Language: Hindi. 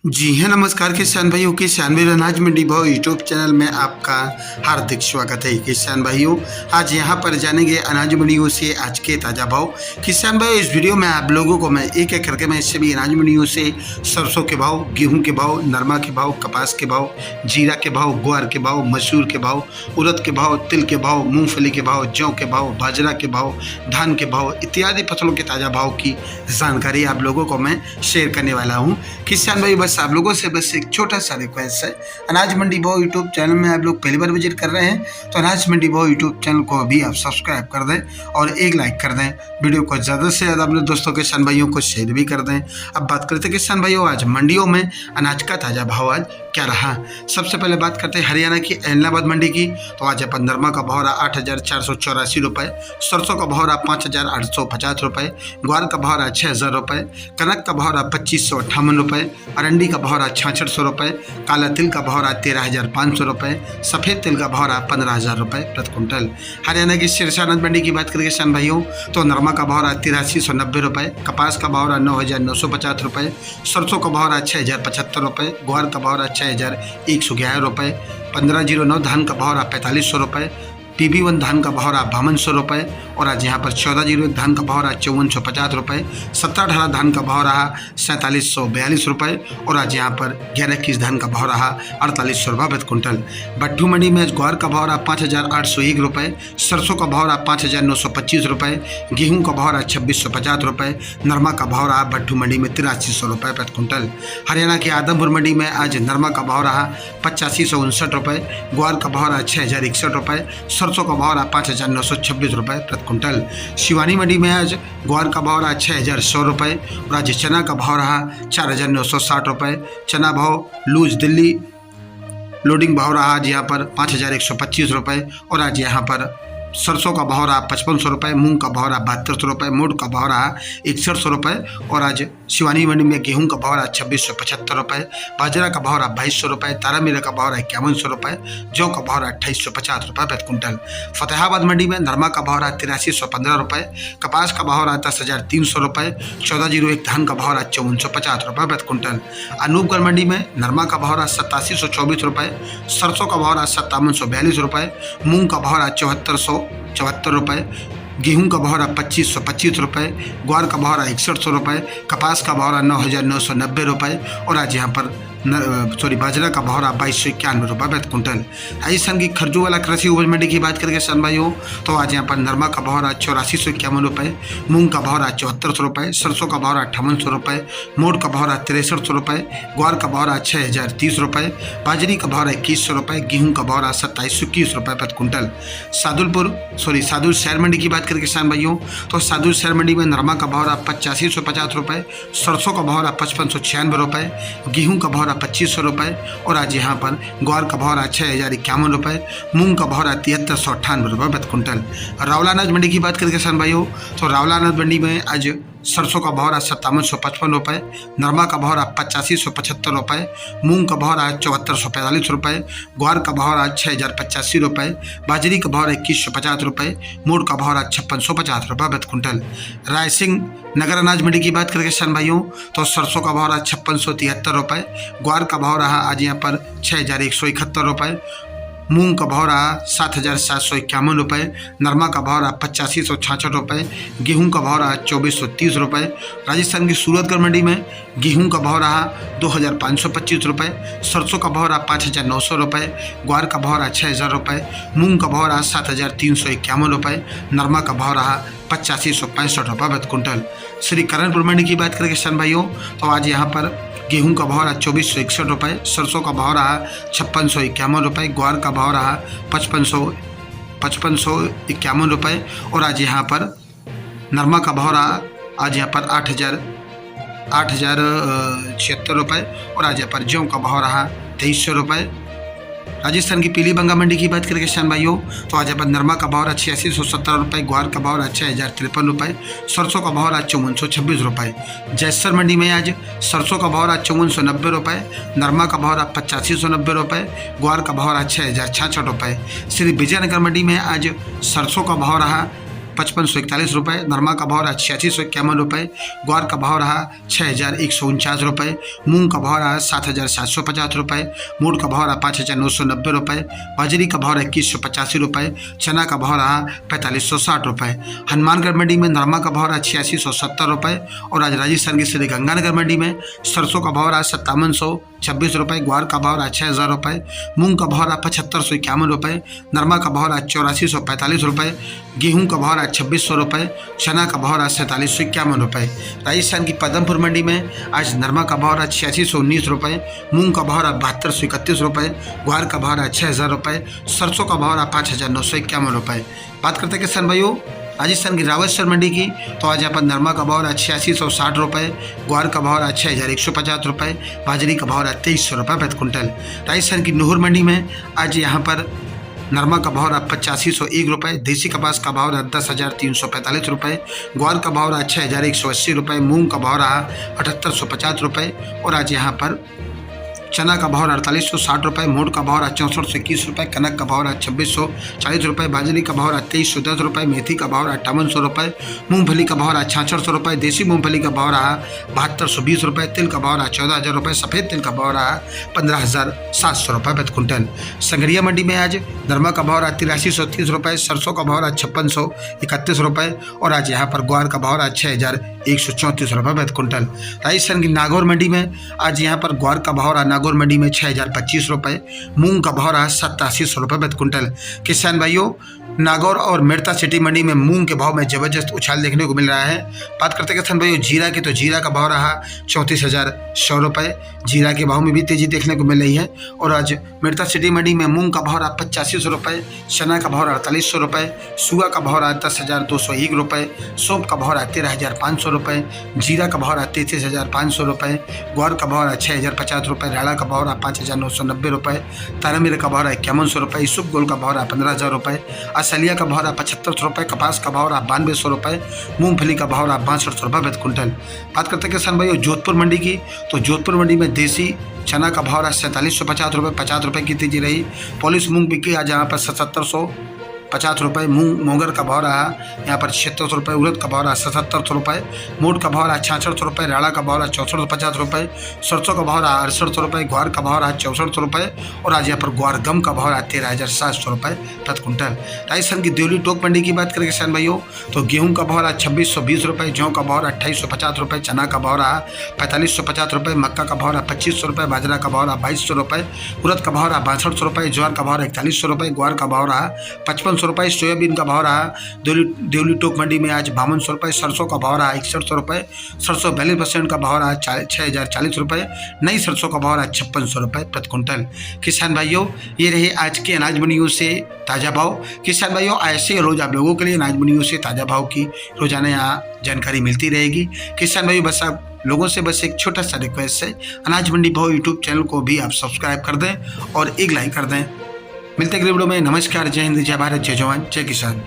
जी हाँ, नमस्कार किसान भाइयों। किसान भाई अनाज मंडी भाव यूट्यूब चैनल में आपका हार्दिक स्वागत है। किसान भाइयों, आज यहाँ पर जानेंगे अनाज मंडियों से आज के ताज़ा भाव। किसान भाइयों, इस वीडियो में आप लोगों को मैं एक एक करके मैं सभी अनाज मंडियों से सरसों के भाव, गेहूं के भाव, नरमा के भाव, कपास के भाव, जीरा के भाव, ग्वार के भाव, मसूर के भाव, उड़द के भाव, तिल के भाव, मूंगफली के भाव, जौ के भाव, बाजरा के भाव, धान के भाव इत्यादि फसलों के ताज़ा भाव की जानकारी आप लोगों को मैं शेयर करने वाला हूँ। किसान भाई, बस आप लोगों से बस एक छोटा सा रिक्वेस्ट है, अनाज मंडी भाव यूट्यूब चैनल में आप लोग पहली बार विजिट कर रहे हैं तो अनाज मंडी भाव यूट्यूब चैनल को अभी आप सब्सक्राइब कर दें और एक लाइक कर दें। वीडियो को ज़्यादा से ज़्यादा अपने दोस्तों किसान भाइयों को शेयर भी कर दें। अब बात करते हैं किसान भाइयों, आज मंडियों में अनाज का ताज़ा भाव आज क्या रहा। सबसे पहले बात करते हैं हरियाणा की एलनाबाद मंडी की। तो आज अपन नरमा का भाव रहा 8,484 रुपये, सरसों का भाव रहा 5,850 रुपये, ग्वार का भाव रहा 6,000 रुपये, कनक का भाव रहा 2,558 रुपये, अरंडी का भाव रहा 6,600 रुपये, काला तिल का भाव रहा 13,500 रुपये, सफ़ेद तिल का भाव रहा 15,000 रुपये प्रति कुंटल। हरियाणा की सिरसा अनाज मंडी की बात करें किसान भाइयों, तो नरमा का भाव रहा 8,390 रुपये, कपास का भाव रहा 9,950 रुपये, सरसों का भाव रहा 6,075 रुपये, ग्वार का भाव रहा 6,111 रुपये, 1509 धान का भाव रहा 4,500 रुपये, PB1 धान का भाव रहा 5200 रुपये और आज यहाँ पर 1401 धान का भाव रहा 5450 रुपये, 1718 धान का भाव रहा 4742 रुपये और आज यहाँ पर 1121 धान का भाव रहा 4800 रुपये प्रति कुंटल। भट्टू मंडी में ग्वार का भाव रहा 5,801 रुपये, सरसों का भाव रहा 5,925 रुपये, गेहूँ का भाव रहा 2,650 रुपये, नरमा का भाव रहा भट्टू मंडी में 8,300 रुपये प्रति कुंटल। हरियाणा के आदमपुर मंडी में आज नरमा का भाव रहा 8,559 रुपये, ग्वार का भाव रहा 6,061 रुपये, सरसों का भाव रहा 5,926 रुपये प्रति कुंटल। शिवानी मंडी में आज ग्वार का भाव रहा 6,100 रुपये और आज चना का भाव रहा 4,960 रुपये। चना भाव लूज दिल्ली लोडिंग भाव रहा आज यहाँ पर 5,125 रुपये और आज यहाँ पर सरसों का भाव रहा 5,500 रुपये, मूंग का भाव रहा 7200 रुपये, मोट का भाव रहा 6100 रुपये और आज शिवानी मंडी में गेहूं का भाव रहा 2,675 रुपये, बाजरा का भाव रहा 2,200 रुपये, तारा मीरा का भाव रहा 5,100 रुपये, जौ का भाव रहा 2,850 रुपये प्रति कुंटल। फतेहाबाद मंडी में नरमा का भाव रहा 8,315 रुपये, कपास का भाव रहा 10,300 रुपये, 1401 धान का भाव रहा 5,450 रुपये प्रति कुंटल। अनूपगढ़ मंडी में नरमा का भाव रहा 8,724 रुपये, सरसों का भाव रहा 5,742 रुपये, मूंग का भाव रहा 7,474 रुपये, गेहूं का भाव रहा 2,525 रुपये, ग्वार का भाव रहा 6,100 रुपये, कपास का भाव रहा 9,990 रुपये और आज यहाँ पर बाजरा का भाव रहा 2,291 रुपये प्रति कुंटल। राजस्थान की खरजूवाला कृषि उपज मंडी की बात करें किसान भाइयों, तो आज यहाँ पर नरमा का भाव रहा 8,451 रुपये, मूंग का भाव रहा 7,400 रुपये, सरसों का भाव रहा 5,800 रुपये, मोट का भाव रहा 6,300 रुपये, ग्वार का भाव रहा 6,030 रुपये, बाजरी का भाव रहा 2,100 रुपये, गेहूँ का भाव रहा 2,721 रुपये प्रति कुंटल। सादुल शहर मंडी की बात करें किसान भाइयों, तो सादुल शहर मंडी में नरमा का भाव रहा 8,550 रुपये, सरसों का भाव रहा 5,596 रुपये, गेहूँ का भाव 2,500 रुपये और आज यहाँ पर ग्वार का भाव रहा 6,051 रुपये, मूंग का भाव रहा 7,398 रुपये प्रति कुंटल। रावला अनाज मंडी की बात करें किसान भाइयों, तो रावला अनाज मंडी में आज सरसों का भाव रहा 5,755 रुपये, नरमा का भाव रहा 8,575 रुपये, मूंग का भाव रहा 7,445 रुपये, ग्वार का भाव रहा 6,085 रुपये, बाजरी का भाव रहा 2,150 रुपये, मोट का भाव रहा 5,650 रुपये प्रति कुंटल। रायसिंह नगर अनाज मंडी की बात करें किसान भाइयों, तो सरसों का भाव रहा 5,673 रुपये, ग्वार का भाव रहा आज यहाँ पर 6,171 रुपये, मूंग का भाव रहा 7,751 रुपये, नरमा का भाव रहा 8,566 रुपये, गेहूं का भाव रहा 2,430 रुपये। राजस्थान की सूरतगढ़ मंडी में गेहूं का भाव रहा 2,525 रुपये, सरसों का भाव रहा 5,900 रुपये, ग्वार का भाव रहा 6,000 रुपये, मूंग का भाव रहा 7,351 रुपये, नरमा का भाव रहा 8,565 रुपये प्रति कुंटल। श्री करणपुर मंडी की बात करें किसान भाइयों, तो आज यहाँ पर गेहूं का भाव रहा 2,461 रुपये, सरसों का भाव रहा 5,651 रुपये, ग्वार का भाव रहा 5,551 रुपये और आज यहाँ पर नरमा का भाव रहा आज यहाँ पर 8,076 रुपये और आज यहाँ पर जौ का भाव रहा 2,300 रुपये। राजस्थान की पीली बंगा मंडी की बात करें किसान भाइयों, तो आज अपन नरमा का भाव रहा 8,670 रुपये, ग्वार का भाव रहा 6,053 रुपये, सरसों का भाव रहा 5,426 रुपये। जैसर मंडी में आज सरसों का भाव रहा 5,490 रुपये, नरमा का भाव रहा 8,590 रुपये, ग्वार का भाव रहा 6,066 रुपये। श्री विजयनगर मंडी में आज सरसों का भाव रहा 5541 रुपये, नरमा का भाव रहा 8651 रुपये, ग्वार का भाव रहा 6149 रुपये, मूंग का भाव रहा 7750 रुपये, मूड का भाव रहा 5990 रुपये, बाजरी का भाव रहा 2185 रुपये, चना का भाव रहा 4560 रुपये। हनुमानगढ़ मंडी में नरमा का भाव रहा 8670 रुपये और आज राजस्थान की श्री गंगानगर मंडी में सरसों का भाव रहा 5726 रुपये, ग्वार का भाव रहा 6000 रुपये, मूंग का भाव रहा 7551 रुपये, नरमा का भाव रहा 8445 रुपये, गेहूं का भाव रहा 2600 रुपये, चना का भाव रहा 4751 रुपये। राजस्थान की पदमपुर मंडी में आज नरमा का भाव रहा 8619 रुपये, मूंग का भाव रहा 7231 रुपये, ग्वार का भाव रहा 6000 रुपये, सरसों का भाव रहा 5951 रुपये। बात करते हैं किसान भाइयों राजस्थान की रावतसर मंडी की, तो आज यहाँ पर नरमा का भाव रहा 8660 रुपये, ग्वार का भाव रहा 6150 रुपये, बाजरी का भाव रहा 2300 रुपये प्रति कुंटल। राजस्थान की नूहर मंडी में आज यहाँ पर नरमा का भाव रहा 8501 रुपये, देसी कपास का भाव रहा 10,345 रुपये, ग्वार का भाव रहा 6180 रुपये, मूंग का भाव रहा 7850 रुपये और आज यहाँ पर चना का भाव 4860 रुपये, मोड़ का भाव रहा 6421 रुपये, कनक का भाव रहा 2640 रुपये, बाजरी का भाव रहा 2310 रुपये, मेथी का भाव रहा 5800 रुपये, मूंगफली का भाव रहा 6600 रुपये, देसी मूंगफली का भाव रहा 7220 रुपये, तिल का भाव रहा 14000 रुपये, सफ़ेद तिल का भाव रहा 15700 रुपये प्रति कुंटल। संगरिया मंडी में आज नरमा का भाव रहा 8330 रुपये, सरसों का भाव रहा 5631 रुपये और आज यहाँ पर ग्वार का भाव रहा 6134 रुपये प्रति कुंटल। राजस्थान की नागौर मंडी में आज यहाँ पर ग्वार का भाव रहा नागौर मंडी में 6025 रुपये, मूंग का भाव रहा 8700 रुपये प्रति कुंटल। किसान भाइयों नागौर और मेड़ता सिटी मंडी में मूंग के भाव में जबरदस्त उछाल देखने को मिल रहा है। बात करते किसान भाइयों जीरा की, तो जीरा का भाव रहा 34,100 रुपये, जीरा के भाव में भी तेजी देखने को मिल रही है और आज मेड़ता सिटी मंडी में मूंग का भाव रहा 8500 रुपये, चना का भाव रहा 4800 रुपये, सुगा का भाव रहा 10,201 रुपये, सौंफ का भाव रहा 13,500 रुपये, जीरा का भाव रहा 33,500 रुपये, ग्वार का भाव रहा 6,050 रुपये, राड़ा का भाव रहा 5,990 रुपये, तारामीर का भाव रहा 5100 रुपये, ईसुफगोल का भाव रहा 15,000 रुपये, असलिया का भाव रहा 7500 रुपये, कपास का भाव रहा 9200 रुपये, मूंगफली का भाव रहा 6200 रुपये प्रति कुंटल। बात करते हैं किसान भाइयों जोधपुर मंडी की, तो जोधपुर मंडी में देसी चना का भाव रहा 4750 रुपये, 50 रुपये की तेजी रही। पॉलिश मूंग बिकी आज यहाँ पर 7750 रुपये, मोंगर का भाव रहा यहाँ पर 7600 रुपये, उड़द का भाव रहा 7700 रुपये, मोट का भाव रहा 6600 रुपये, राड़ा का भाव रहा 6450 रुपये, सरसों का भाव रहा 6800 रुपये, ग्वार का भाव रहा 6400 रुपये और आज यहाँ पर ग्वार गम का भाव रहा 13,700 रुपये प्रति कुंटल। राजस्थान की देवली टोक मंडी की बात करें किसान भाइयों, तो गेहूं का भाव रहा 2620 रुपये, जौ का भाव रहा 2850 रुपये, चना का भाव रहा 4550 रुपये, मक्का का भाव रहा 2500 रुपये, बाजरा का भाव रहा 2200 रुपये, उड़द का भाव रहा 6200 रुपये, ज्वार का भाव रहा 4100 रुपये, ग्वार का भाव रहा 5500 रुपये, सोयाबीन का भाव रहा देवली टोक मंडी में आज 5200 रुपये, सरसों का भाव रहा 6100 रुपये, सरसों 42% का भाव रहा 6040 रुपये, नई सरसों का भाव रहा 5600 रुपये प्रति कुंटल। किसान भाइयों ये रहे आज के अनाज मंडियों से ताज़ा भाव। किसान भाइयों ऐसे रोज आप लोगों के लिए अनाज मंडियों से ताज़ा भाव की रोजाना यहाँ जानकारी मिलती रहेगी। किसान भाइयों बस आप लोगों से बस एक छोटा सा रिक्वेस्ट है, अनाज मंडी भाव यूट्यूब चैनल को भी आप सब्सक्राइब कर दें और एक लाइक कर दें। मिलते अगले वीडियो में। नमस्कार, जय हिंद, जय भारत, जय जवान, जय किसान।